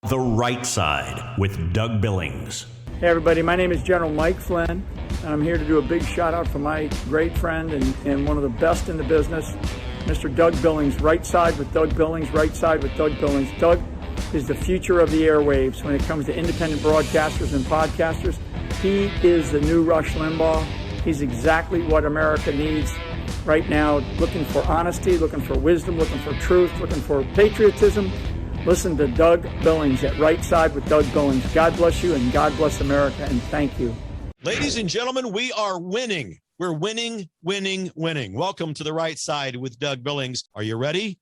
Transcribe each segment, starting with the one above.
The Right Side with Doug Billings. Hey everybody, my name is General Mike Flynn, and I'm here to do a big shout out for my great friend and one of the best in the business, Mr. Doug Billings. Right Side with Doug Billings, Right Side with Doug Billings. Doug is the future of the airwaves when it comes to independent broadcasters and podcasters. He is the new Rush Limbaugh. He's exactly what America needs right now, looking for honesty, looking for wisdom, looking for truth, looking for patriotism. Listen to Doug Billings at Right Side with Doug Billings. God bless you and God bless America, and thank you. Ladies and gentlemen, we are winning. We're winning. Welcome to The Right Side with Doug Billings. Are you ready?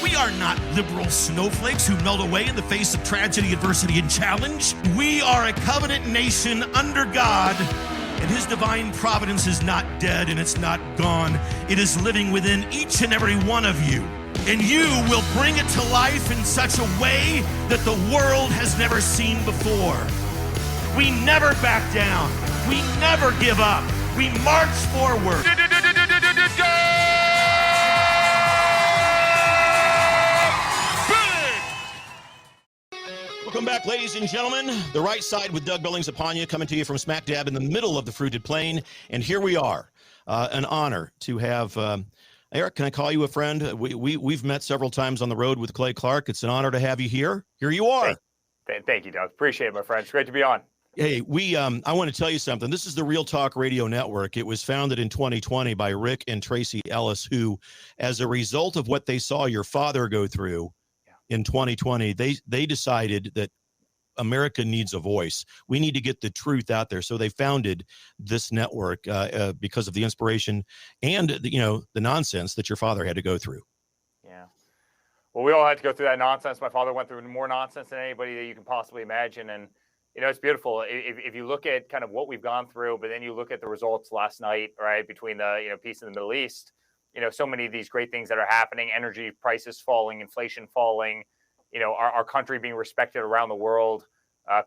We are not liberal snowflakes who melt away in the face of tragedy, adversity, and challenge. We are a covenant nation under God, and his divine providence is not dead and it's not gone. It is living within each and every one of you. And you will bring it to life in such a way that the world has never seen before. We never back down. We never give up. We march forward. Welcome back, ladies and gentlemen. The Right Side with Doug Billings upon you, coming to you from smack dab in the middle of the fruited plain. And here we are. An honor to have... Eric, can I call you a friend? We've met several times on the road with Clay Clark. It's an honor to have you here. Here you are. Thank you, Doug. Appreciate it, my friend. It's great to be on. Hey, I want to tell you something. This is the Real Talk Radio Network. It was founded in 2020 by Rick and Tracy Ellis, who, as a result of what they saw your father go through in 2020, they decided that America needs a voice. We need to get the truth out there. So they founded this network because of the inspiration and the nonsense that your father had to go through. Yeah. Well, we all had to go through that nonsense. My father went through more nonsense than anybody that you can possibly imagine. And, it's beautiful. If you look at kind of what we've gone through, but then you look at the results last night, right, between the, peace in the Middle East, so many of these great things that are happening, energy prices falling, inflation falling, our country being respected around the world,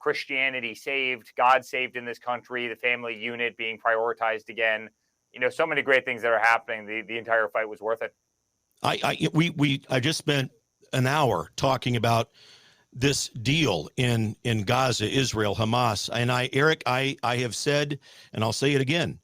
Christianity saved, God saved in this country, the family unit being prioritized again, so many great things that are happening. The entire fight was worth it. I just spent an hour talking about this deal in Gaza, Israel, Hamas. And Eric, I have said, and I'll say it again,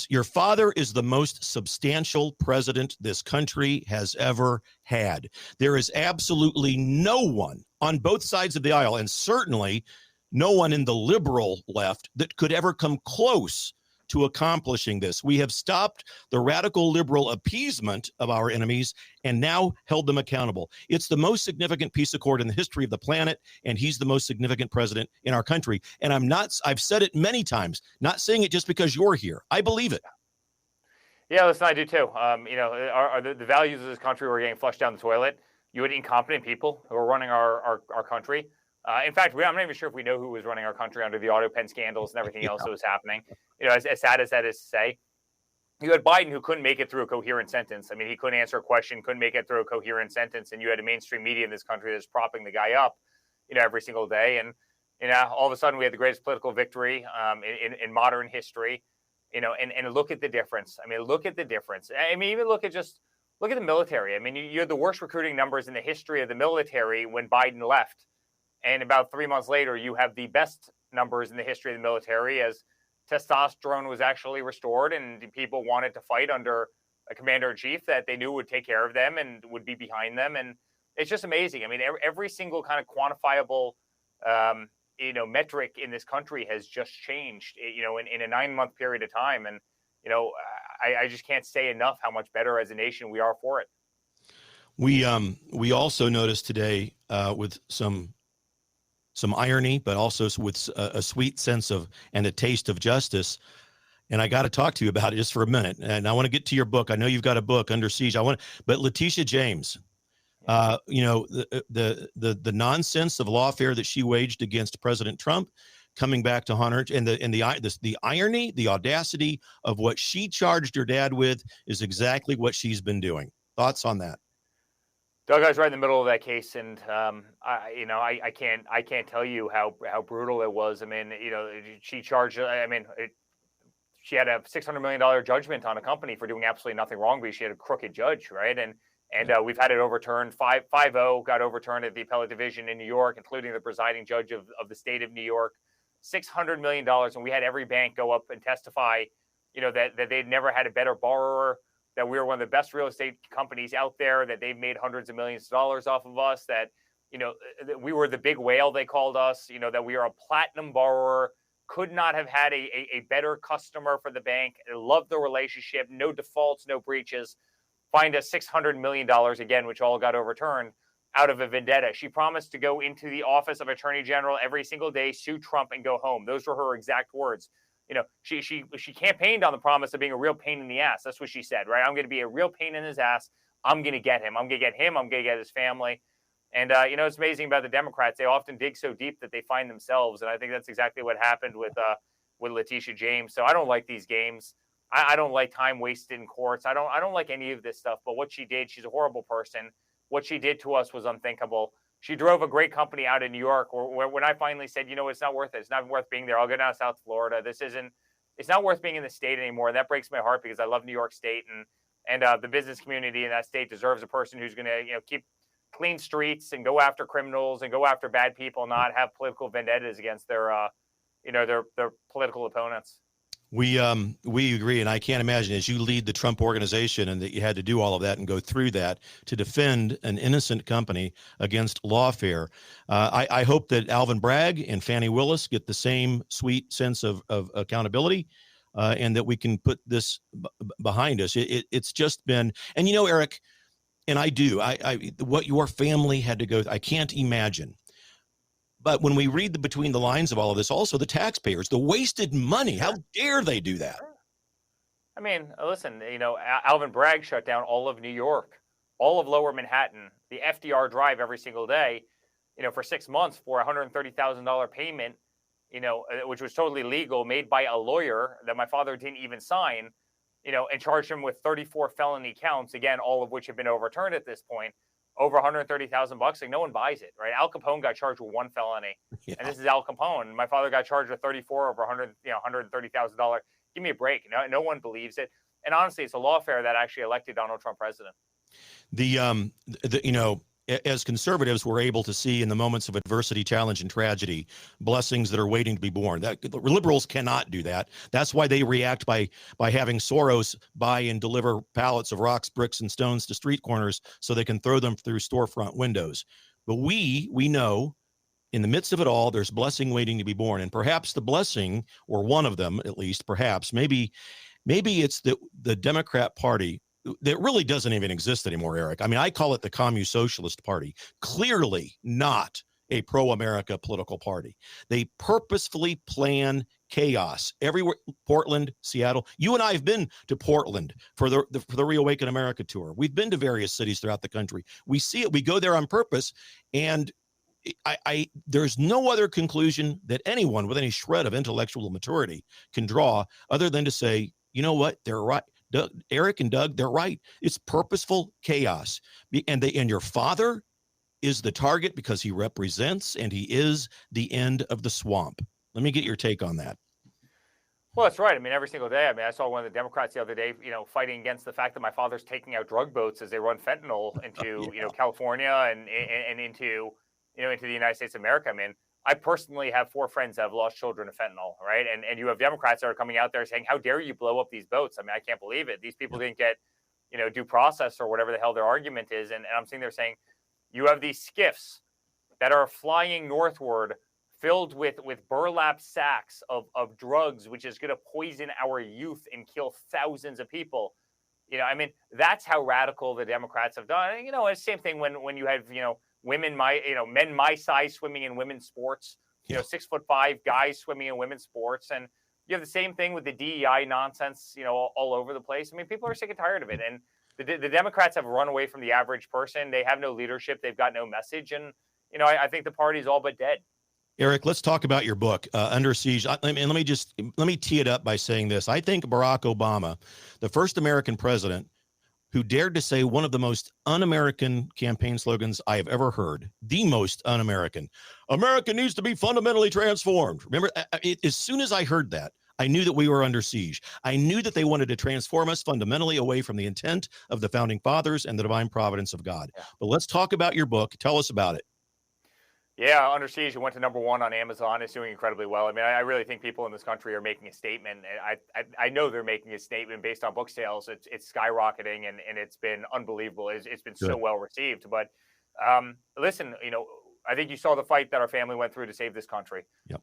your father is the most substantial president this country has ever had. There is absolutely no one on both sides of the aisle, and certainly no one in the liberal left, that could ever come close to accomplishing this. We have stopped the radical liberal appeasement of our enemies and now held them accountable. It's the most significant piece of cord in the history of the planet, and he's the most significant president in our country. And I've said it many times, not saying it just because you're here. I believe it. Yeah, listen, I do too. The values of this country were getting flushed down the toilet. You had incompetent people who were running our country. In fact, I'm not even sure if we know who was running our country under the auto pen scandals and everything else that was happening. As sad as that is to say, you had Biden who couldn't make it through a coherent sentence. I mean, he couldn't answer a question, couldn't make it through a coherent sentence. And you had a mainstream media in this country that's propping the guy up, every single day. And, all of a sudden we had the greatest political victory in modern history, and look at the difference. I mean, look at the difference. I mean, even look at the military. I mean, you had the worst recruiting numbers in the history of the military when Biden left. And about 3 months later, you have the best numbers in the history of the military as testosterone was actually restored and people wanted to fight under a commander-in-chief that they knew would take care of them and would be behind them. And it's just amazing. I mean, every single kind of quantifiable, metric in this country has just changed, in a 9-month period of time. And, I just can't say enough how much better as a nation we are for it. We also noticed today with some irony, but also with a sweet sense of and a taste of justice. And I got to talk to you about it just for a minute. And I want to get to your book. I know you've got a book, Under Siege. But Letitia James, the nonsense of lawfare that she waged against President Trump, coming back to Hunter, and the irony, the audacity of what she charged her dad with is exactly what she's been doing. Thoughts on that? Doug, I was right in the middle of that case, and I can't tell you how brutal it was. I mean, she charged. She had a $600 million judgment on a company for doing absolutely nothing wrong because she had a crooked judge, right? And And we've had it overturned. 5-0 got overturned at the appellate division in New York, including the presiding judge of the state of New York. $600 million. And we had every bank go up and testify, that they'd never had a better borrower, that we were one of the best real estate companies out there, that they've made hundreds of millions of dollars off of us, that, that we were the big whale, they called us, that we are a platinum borrower, could not have had a better customer for the bank. I loved the relationship, no defaults, no breaches. Fined us $600 million again, which all got overturned out of a vendetta. She promised to go into the office of Attorney General every single day, sue Trump, and go home. Those were her exact words. She campaigned on the promise of being a real pain in the ass. That's what she said, right? I'm going to be a real pain in his ass. I'm going to get him. I'm going to get him. I'm going to get his family. And, it's amazing about the Democrats. They often dig so deep that they find themselves. And I think that's exactly what happened with Letitia James. So I don't like these games. I don't like time wasted in courts. I don't like any of this stuff. But what she did, she's a horrible person. What she did to us was unthinkable. She drove a great company out of New York. When I finally said, it's not worth it. It's not worth being there. I'll go down to South Florida. It's not worth being in the state anymore. And that breaks my heart because I love New York State and the business community in that state deserves a person who's going to, keep clean streets and go after criminals and go after bad people, not have political vendettas against their political opponents. We agree, and I can't imagine as you lead the Trump organization and that you had to do all of that and go through that to defend an innocent company against lawfare. I hope that Alvin Bragg and Fani Willis get the same sweet sense of accountability, and that we can put this behind us. It's just been, and Eric, and I what your family had to go, I can't imagine. But when we read between the lines of all of this, also the taxpayers, the wasted money, how dare they do that? I mean, listen, Alvin Bragg shut down all of New York, all of Lower Manhattan, the FDR Drive every single day, for 6 months for a $130,000 payment, which was totally legal, made by a lawyer that my father didn't even sign, and charged him with 34 felony counts, again, all of which have been overturned at this point. Over $130,000, like no one buys it, right? Al Capone got charged with one felony, and this is Al Capone. My father got charged with 34 over $130,000. Give me a break. No one believes it. And honestly, it's a lawfare that actually elected Donald Trump president. As conservatives, we're able to see in the moments of adversity, challenge, and tragedy, blessings that are waiting to be born. That liberals cannot do that. That's why they react by having Soros buy and deliver pallets of rocks, bricks, and stones to street corners so they can throw them through storefront windows. But we know in the midst of it all, there's blessing waiting to be born. And perhaps the blessing, or one of them at least, perhaps, maybe it's the Democrat Party that really doesn't even exist anymore, Eric. I mean, I call it the Commune Socialist Party. Clearly not a pro-America political party. They purposefully plan chaos everywhere. Portland, Seattle. You and I have been to Portland for the Reawaken America tour. We've been to various cities throughout the country. We see it. We go there on purpose. And there's no other conclusion that anyone with any shred of intellectual maturity can draw other than to say, you know what, they're right. Eric and Doug, they're right. It's purposeful chaos. And your father is the target because he represents and he is the end of the swamp. Let me get your take on that. Well, that's right. I mean, every single day. I mean, I saw one of the Democrats the other day, fighting against the fact that my father's taking out drug boats as they run fentanyl into, California and into the United States of America. I mean, I personally have 4 friends that have lost children to fentanyl, right? And you have Democrats that are coming out there saying, how dare you blow up these boats? I mean, I can't believe it. These people didn't get, due process or whatever the hell their argument is. And I'm sitting there saying, you have these skiffs that are flying northward filled with burlap sacks of drugs, which is going to poison our youth and kill thousands of people. I mean, that's how radical the Democrats have done. And, it's the same thing when you have, women men my size swimming in women's sports, 6'5" guys swimming in women's sports. And you have the same thing with the DEI nonsense, all over the place. I mean, people are sick and tired of it. And the Democrats have run away from the average person. They have no leadership. They've got no message. And, I think the party's all but dead. Eric, let's talk about your book, Under Siege. And let me tee it up by saying this. I think Barack Obama, the first American president who dared to say one of the most un-American campaign slogans I have ever heard, the most un-American. America needs to be fundamentally transformed. Remember, as soon as I heard that, I knew that we were under siege. I knew that they wanted to transform us fundamentally away from the intent of the founding fathers and the divine providence of God. Yeah. But let's talk about your book. Tell us about it. Yeah, Under Siege, it went to #1 on Amazon. It's doing incredibly well. I mean, I really think people in this country are making a statement. I know they're making a statement based on book sales. It's skyrocketing, and it's been unbelievable. It's been so well received. But listen, I think you saw the fight that our family went through to save this country. Yep.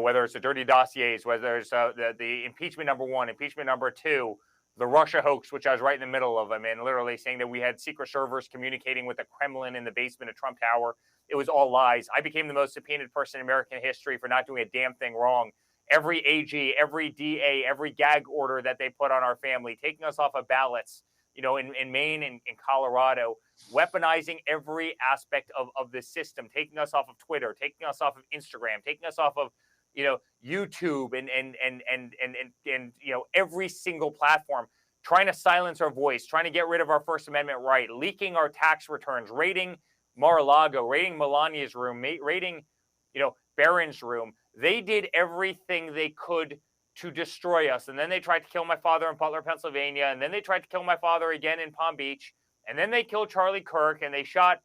Whether it's the dirty dossiers, whether it's the impeachment #1, impeachment #2, the Russia hoax, which I was right in the middle of. I mean, literally saying that we had secret servers communicating with the Kremlin in the basement of Trump Tower. It was all lies. I became the most subpoenaed person in American history for not doing a damn thing wrong. Every AG, every DA, every gag order that they put on our family, taking us off of ballots, in Maine and in Colorado, weaponizing every aspect of this system, taking us off of Twitter, taking us off of Instagram, taking us off of, YouTube and every single platform, trying to silence our voice, trying to get rid of our First Amendment right, leaking our tax returns, raiding Mar-a-Lago, raiding Melania's room, raiding, Barron's room. They did everything they could to destroy us. And then they tried to kill my father in Butler, Pennsylvania. And then they tried to kill my father again in Palm Beach. And then they killed Charlie Kirk, and they shot,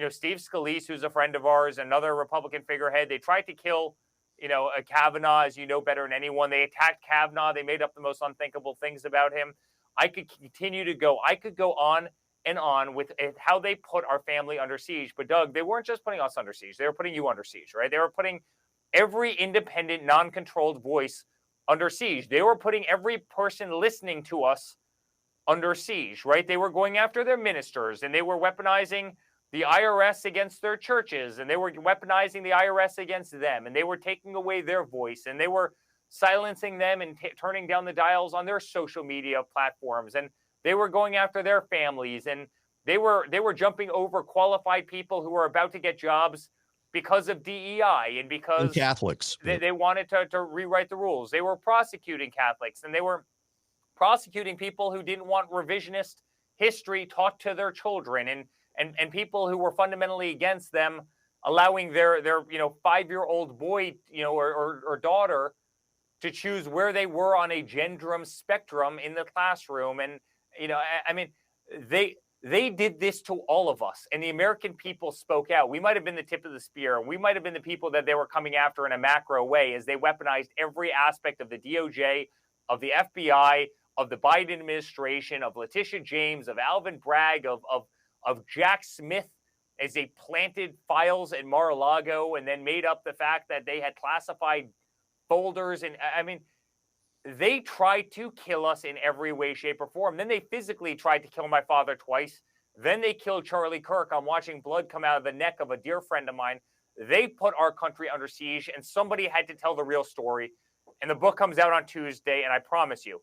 Steve Scalise, who's a friend of ours, another Republican figurehead. They tried to kill, Kavanaugh, as you know better than anyone. They attacked Kavanaugh. They made up the most unthinkable things about him. I could continue to go. I could go on and on with how they put our family under siege. But Doug, they weren't just putting us under siege. They were putting you under siege, right? They were putting every independent, non-controlled voice under siege. They were putting every person listening to us under siege, right? They were going after their ministers, and they were weaponizing the IRS against their churches, and they were weaponizing the IRS against them, and they were taking away their voice, and they were silencing them and turning down the dials on their social media platforms, and they were going after their families, and they were jumping over qualified people who were about to get jobs because of DEI and because and Catholics. They wanted to rewrite the rules. They were prosecuting Catholics, and they were prosecuting people who didn't want revisionist history taught to their children, and people who were fundamentally against them allowing their 5-year-old boy or daughter to choose where they were on a gendrum spectrum in the classroom. And they did this to all of us, and the American people spoke out. We might have been the tip of the spear. We might have been the people that they were coming after in a macro way, as they weaponized every aspect of the DOJ, of the FBI, of the Biden administration, of Letitia James, of Alvin Bragg, of Jack Smith, as they planted files at Mar-a-Lago and then made up the fact that they had classified folders. And they tried to kill us in every way, shape, or form. Then they physically tried to kill my father twice. Then they killed Charlie Kirk. I'm watching blood come out of the neck of a dear friend of mine. They put our country under siege, and somebody had to tell the real story. And the book comes out on Tuesday, and I promise you,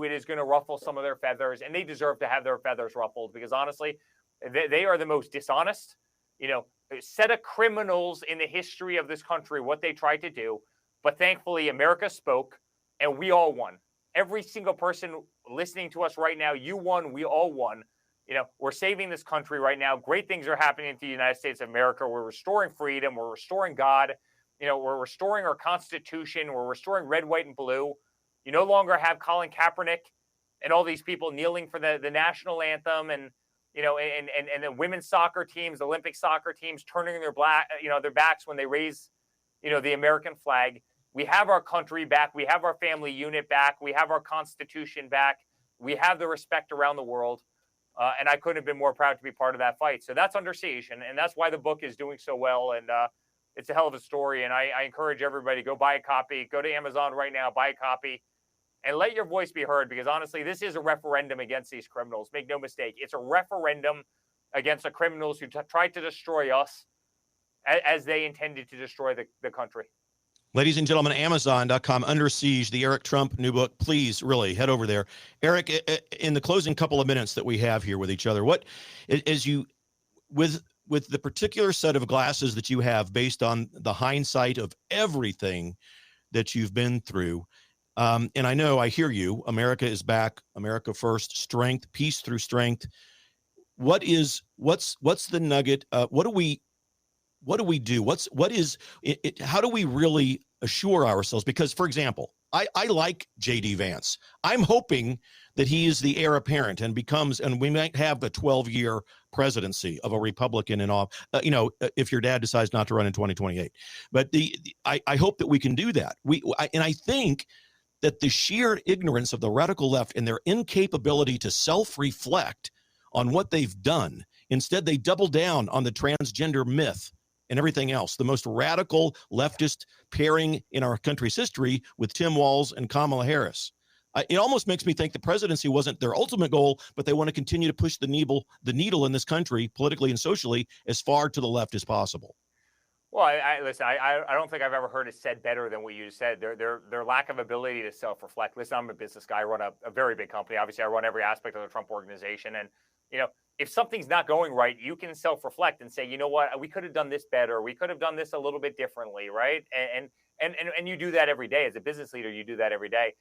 it is going to ruffle some of their feathers, and they deserve to have their feathers ruffled, because honestly, they are the most dishonest, set of criminals in the history of this country, what they tried to do. But thankfully, America spoke, and we all won. Every single person listening to us right now, you won, we all won. We're saving this country right now. Great things are happening to the United States of America. We're restoring freedom. We're restoring God. We're restoring our Constitution. We're restoring red, white, and blue. You no longer have Colin Kaepernick and all these people kneeling for the national anthem, and the women's soccer teams, Olympic soccer teams, turning their backs when they raise, the American flag. We have our country back. We have our family unit back. We have our Constitution back. We have the respect around the world. And I couldn't have been more proud to be part of that fight. So that's Under Siege. And that's why the book is doing so well. And it's a hell of a story. And I encourage everybody, go buy a copy. Go to Amazon right now, buy a copy, and let your voice be heard. Because honestly, this is a referendum against these criminals. Make no mistake. It's a referendum against the criminals who tried to destroy us as they intended to destroy the country. Ladies and gentlemen, Amazon.com, Under Siege, the Eric Trump new book. Please, really, head over there. Eric, in the closing couple of minutes that we have here with each other, what, as you, with the particular set of glasses that you have based on the hindsight of everything that you've been through, and I know, I hear you, America is back, America first, strength, peace through strength. What's the nugget? What do we what do we do? How do we really assure ourselves? Because, for example, I like J.D. Vance. I'm hoping that he is the heir apparent and we might have a 12-year presidency of a Republican in office, if your dad decides not to run in 2028. But I hope that we can do that. And I think that the sheer ignorance of the radical left and their incapability to self-reflect on what they've done, instead they double down on the transgender myth and everything else, the most radical leftist pairing in our country's history with Tim Walz and Kamala Harris. It almost makes me think the presidency wasn't their ultimate goal, but they want to continue to push the needle in this country, politically and socially, as far to the left as possible. Well, listen. I don't think I've ever heard it said better than what you said. Their lack of ability to self-reflect. Listen, I'm a business guy. I run a very big company. Obviously, I run every aspect of the Trump organization, and if something's not going right, you can self-reflect and say, you know what, we could have done this better. We could have done this a little bit differently, right? And you do that every day as a business leader. You do that every day.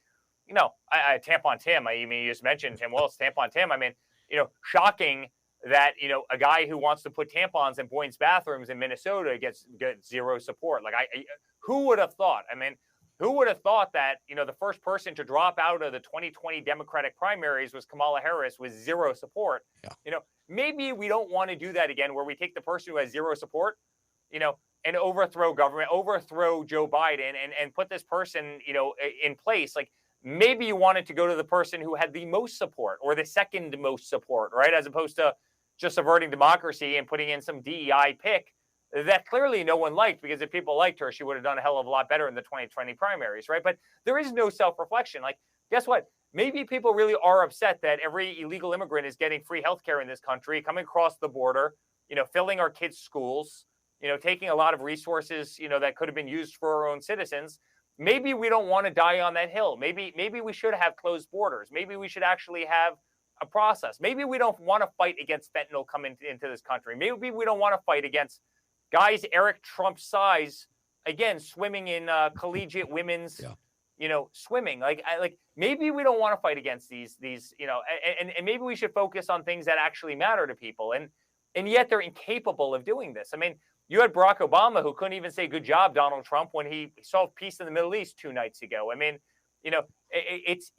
Tampon Tim. You just mentioned Tim Walz, Tampon Tim. Shocking that a guy who wants to put tampons in boys' bathrooms in Minnesota gets zero support. Who would have thought? Who would have thought that the first person to drop out of the 2020 Democratic primaries was Kamala Harris with zero support? Yeah. Maybe we don't want to do that again, where we take the person who has zero support, and overthrow government, overthrow Joe Biden, and put this person, in place. Maybe you wanted to go to the person who had the most support or the second most support, right? As opposed to just subverting democracy and putting in some DEI pick that clearly no one liked, because if people liked her, she would have done a hell of a lot better in the 2020 primaries, right? But there is no self-reflection. Guess what? Maybe people really are upset that every illegal immigrant is getting free healthcare in this country, coming across the border, filling our kids' schools, taking a lot of resources, that could have been used for our own citizens. Maybe we don't want to die on that hill. Maybe we should have closed borders. Maybe we should actually have a process. Maybe we don't want to fight against fentanyl coming into this country. Maybe we don't want to fight against guys Eric Trump's size, again, swimming in collegiate women's, swimming. Maybe we don't want to fight against these, and maybe we should focus on things that actually matter to people. And yet they're incapable of doing this. You had Barack Obama, who couldn't even say good job, Donald Trump, when he solved peace in the Middle East 2 nights ago. It's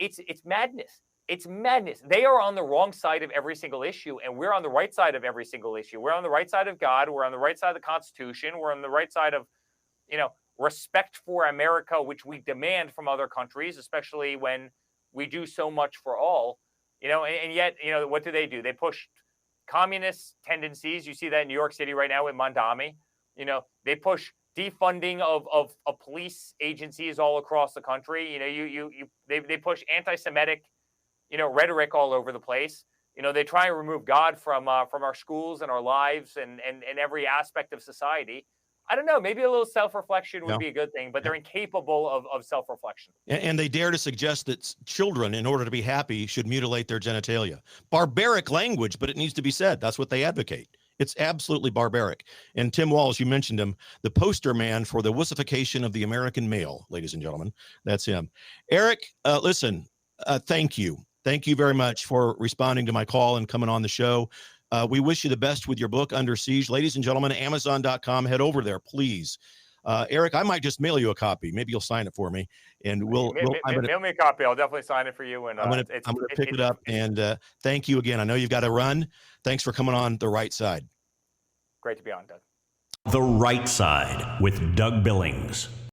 madness. It's madness. They are on the wrong side of every single issue, and we're on the right side of every single issue. We're on the right side of God. We're on the right side of the Constitution. We're on the right side of, respect for America, which we demand from other countries, especially when we do so much for all. And yet, what do? They push communist tendencies. You see that in New York City right now with Mondami. They push defunding of police agencies all across the country. They push anti-Semitic, rhetoric all over the place. They try and remove God from our schools and our lives and every aspect of society. I don't know. Maybe a little self-reflection would be a good thing, but they're incapable of self-reflection. And they dare to suggest that children, in order to be happy, should mutilate their genitalia. Barbaric language, but it needs to be said. That's what they advocate. It's absolutely barbaric. And Tim Walz, you mentioned him, the poster man for the wussification of the American male, ladies and gentlemen. That's him. Eric, listen, thank you. Thank you very much for responding to my call and coming on the show. We wish you the best with your book, Under Siege. Ladies and gentlemen, Amazon.com. Head over there, please. Eric, I might just mail you a copy. Maybe you'll sign it for me, and we'll mail me a copy. I'll definitely sign it for you. And I'm gonna pick it up. And thank you again. I know you've got to run. Thanks for coming on The Right Side. Great to be on, Doug. The Right Side with Doug Billings.